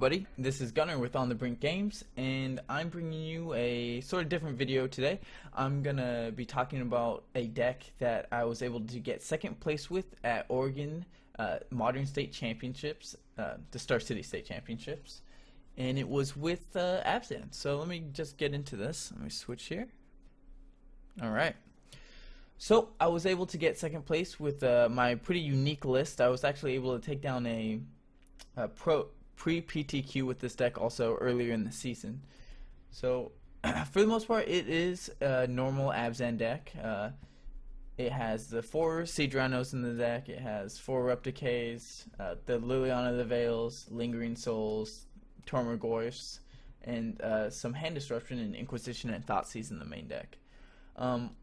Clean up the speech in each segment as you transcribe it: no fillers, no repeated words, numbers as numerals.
everybody, this is Gunner with On the Brink Games, and I'm bringing you a sort of different video today. I'm gonna be talking about a deck that I was able to get second place with at Oregon Modern State Championships, the Star City State Championships, and it was with Abzan. So let me just get into this. Let me switch here. Alright. So I was able to get second place with my pretty unique list. I was actually able to take down a pre-PTQ with this deck also earlier in the season. So for the most part, it is a normal Abzan deck. It has the 4 Siege Rhinos in the deck. It has 4 Repticays, the Liliana of the Veils, Lingering Souls, Tormorgoyfs, and some Hand Disruption and Inquisition and Thoughtseize in the main deck.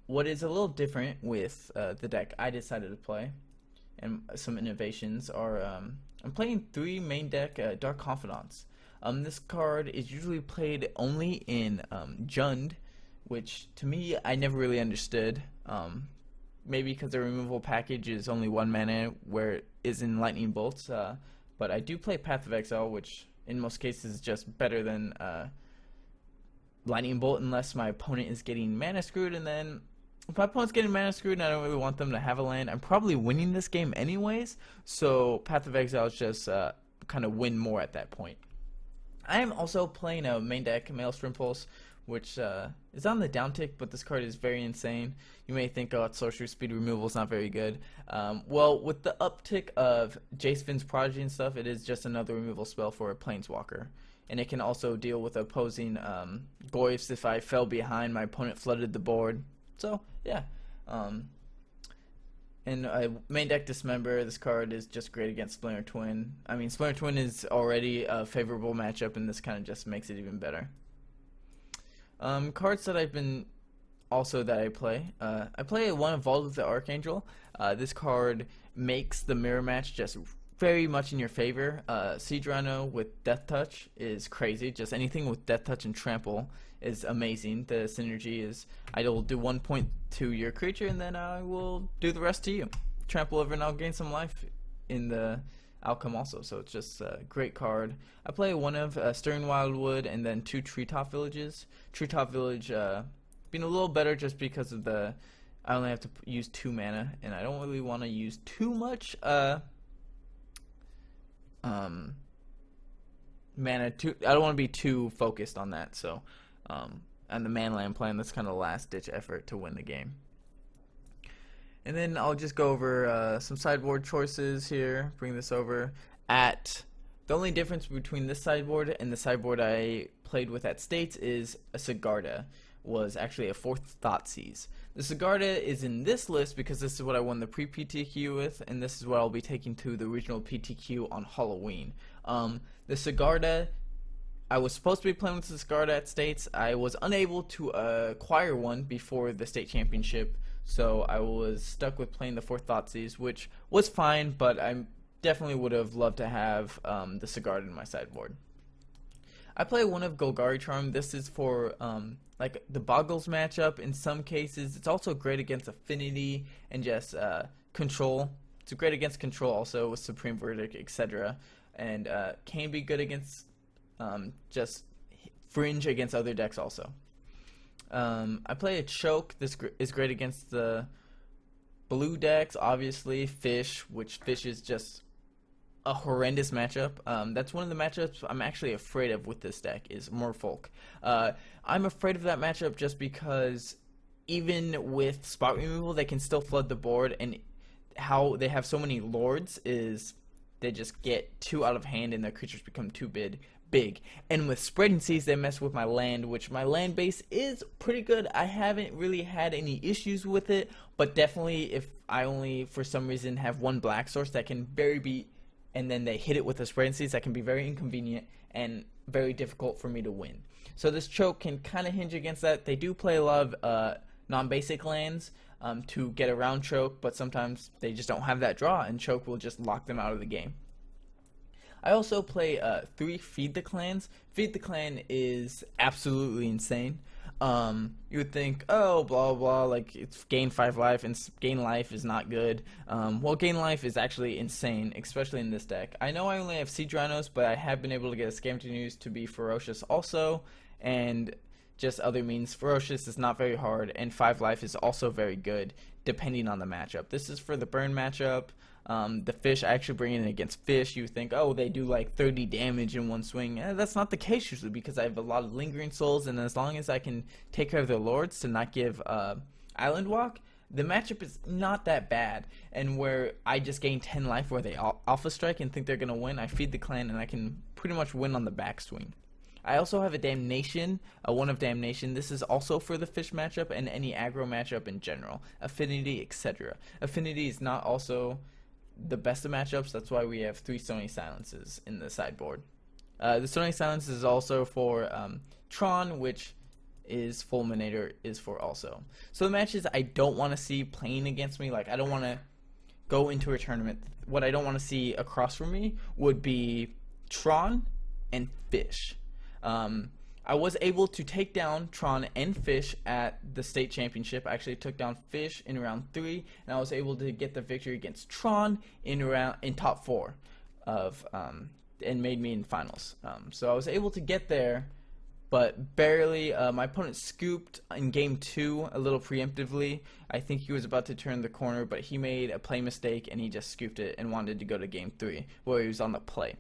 What is a little different with the deck I decided to play, and some innovations are I'm playing 3 main deck Dark Confidants. This card is usually played only in Jund, which to me I never really understood. Maybe because the removal package is only 1 mana where it is in Lightning Bolts, but I do play Path of Exile, which in most cases is just better than Lightning Bolt unless my opponent is getting mana screwed, and then if my opponent's getting mana screwed and I don't really want them to have a land, I'm probably winning this game anyways, so Path of Exile is just kind of win more at that point. I am also playing a main deck, Maelstrom Pulse, which is on the downtick, but this card is very insane. You may think, oh, its sorcery speed removal is not very good. Well, with the uptick of Jace Finn's Prodigy and stuff, it is just another removal spell for a Planeswalker. And it can also deal with opposing Goyfs if I fell behind, my opponent flooded the board. So, yeah. And main deck Dismember, this card is just great against Splinter Twin. I mean, Splinter Twin is already a favorable matchup, and this kind of just makes it even better. Cards that I've been that I play one of Vault of the Archangel. This card makes the mirror match just very much in your favor. Siege Rhino with Death Touch is crazy. Just anything with Death Touch and Trample is amazing. The synergy is I will do 1 point to your creature, and then I will do the rest to you. Trample over, and I'll gain some life in the outcome also. So it's just a great card. I play one of Stirring Wildwood and then 2 Treetop Villages. Treetop Village being a little better just because of I only have to use 2 mana, and I don't really want to use too much mana. I don't want to be too focused on that. So on the Manland plan, that's kind of the last ditch effort to win the game. And then I'll just go over some sideboard choices here, bring this over. The only difference between this sideboard and the sideboard I played with at States is a Sigarda was actually a 4th Thoughtseize. The Sigarda is in this list because this is what I won the pre-PTQ with, and this is what I'll be taking to the regional PTQ on Halloween. The Sigarda, I was supposed to be playing with the Sigarda at States. I was unable to acquire one before the state championship, so I was stuck with playing the 4th Thoughtseize, which was fine, but I definitely would have loved to have the Sigarda in my sideboard. I play one of Golgari Charm. This is for like the Boggles matchup in some cases. It's also great against Affinity and just Control. It's great against Control also with Supreme Verdict, etc. And can be good against just Fringe against other decks also. I play a Choke. This is great against the blue decks, obviously. Fish, which Fish is just a horrendous matchup. That's one of the matchups I'm actually afraid of with this deck is Merfolk. I'm afraid of that matchup just because even with spot removal, they can still flood the board, and how they have so many lords is they just get too out of hand and their creatures become too big. And with Spreading Seas, they mess with my land, which my land base is pretty good. I haven't really had any issues with it, but definitely if I only for some reason have 1 black source that can and then they hit it with a Spreading Seas, that can be very inconvenient and very difficult for me to win. So this Choke can kind of hinge against that. They do play a lot of non-basic lands to get around Choke, but sometimes they just don't have that draw, and Choke will just lock them out of the game. I also play 3 Feed the Clans. Feed the Clan is absolutely insane. You would think, oh, blah blah, like it's gain 5 life, and gain life is not good. Well, gain life is actually insane, especially in this deck. I know I only have Siege Rhinos, but I have been able to get a Scam to News to be ferocious also, and just other means. Ferocious is not very hard, and 5 life is also very good, depending on the matchup. This is for the burn matchup. The fish, I actually bring it in against fish. You think, oh, they do like 30 damage in one swing. That's not the case usually, because I have a lot of lingering souls, and as long as I can take care of their lords to not give island walk, the matchup is not that bad. And where I just gain 10 life where they alpha strike and think they're going to win, I feed the clan and I can pretty much win on the backswing. I also have a Damnation, a 1 of Damnation. This is also for the fish matchup and any aggro matchup in general. Affinity, etc. Affinity is not also the best of matchups. That's why we have 3 Stony Silences in the sideboard. The Stony Silence is also for Tron, which is Fulminator is for also. So the matches I don't want to see playing against me, like I don't want to go into a tournament. What I don't want to see across from me would be Tron and Fish. I was able to take down Tron and Fish at the state championship. I actually took down Fish in round 3, and I was able to get the victory against Tron in top 4 of and made me in finals. So I was able to get there, but barely. My opponent scooped in game 2 a little preemptively. I think he was about to turn the corner, but he made a play mistake and he just scooped it and wanted to go to game 3 where he was on the play.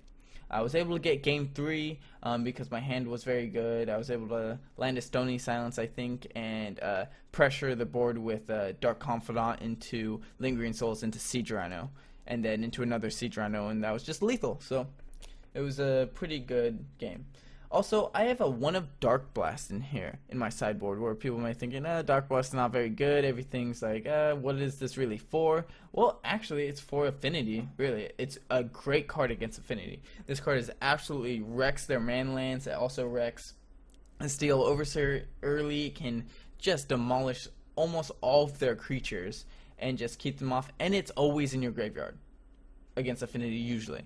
I was able to get game 3 because my hand was very good. I was able to land a Stony Silence, I think, and pressure the board with Dark Confidant into Lingering Souls into Siege Rhino, and then into another Siege Rhino, and that was just lethal. So it was a pretty good game. Also, I have a 1 of Dark Blast in here in my sideboard, where people might think, Dark Blast is not very good. Everything's like, what is this really for? Well, actually, it's for Affinity, really. It's a great card against Affinity. This card is absolutely wrecks their man lands. It also wrecks a Steel Overseer early, can just demolish almost all of their creatures and just keep them off, and it's always in your graveyard. Against Affinity usually.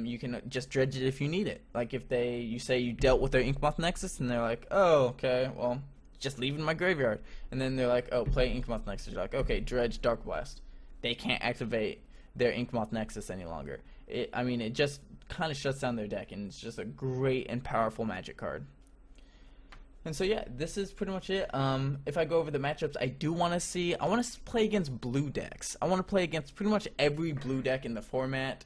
You can just dredge it if you need it. Like if you say you dealt with their Inkmoth Nexus and they're like, oh, okay, well, just leave it in my graveyard. And then they're like, oh, play Inkmoth Nexus. You're like, okay, dredge Dark Blast. They can't activate their Inkmoth Nexus any longer. It just kind of shuts down their deck, and it's just a great and powerful Magic card. And so yeah, this is pretty much it. If I go over the matchups, I want to play against blue decks. I want to play against pretty much every blue deck in the format.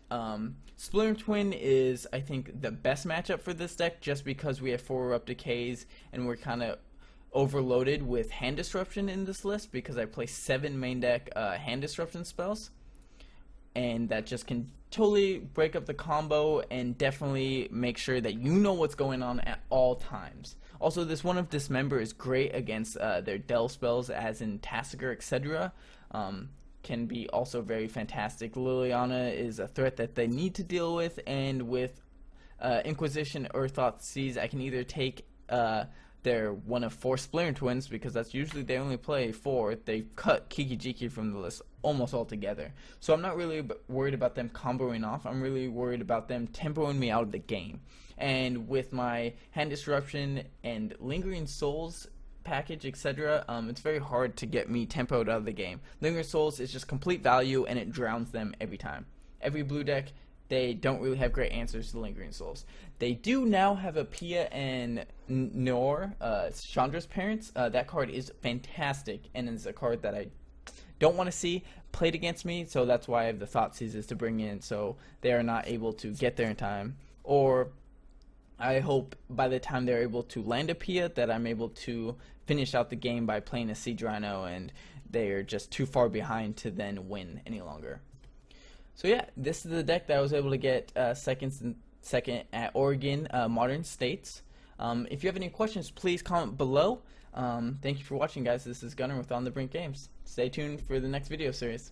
Splitting Twin is, I think, the best matchup for this deck, just because we have 4 Erupt Decays, and we're kind of overloaded with Hand Disruption in this list, because I play 7 main deck Hand Disruption spells. And that just can totally break up the combo and definitely make sure that you know what's going on at all times. Also, this 1 of Dismember is great against their Delve spells, as in Tassiger, etc. Can be also very fantastic. Liliana is a threat that they need to deal with, and with Inquisition or Thoughtseize, I can either take their 1 of 4 Splitting Twins, because that's usually they only play 4. They cut Kiki-Jiki from the list almost altogether. So I'm not really worried about them comboing off. I'm really worried about them tempoing me out of the game. And with my Hand Disruption and Lingering Souls package, etc., it's very hard to get me tempoed out of the game. Lingering Souls is just complete value, and it drowns them every time. Every blue deck, they don't really have great answers to Lingering Souls. They do now have a Pia and Noor, Chandra's parents. That card is fantastic, and is a card that I don't want to see played against me, so that's why I have the Thoughtseizes to bring in, so they are not able to get there in time. Or I hope by the time they're able to land a Pia that I'm able to finish out the game by playing a Siege Rhino, and they're just too far behind to then win any longer. So yeah, this is the deck that I was able to get second at Oregon Modern States. If you have any questions, please comment below. Thank you for watching, guys. This is Gunner with On the Brink Games. Stay tuned for the next video series.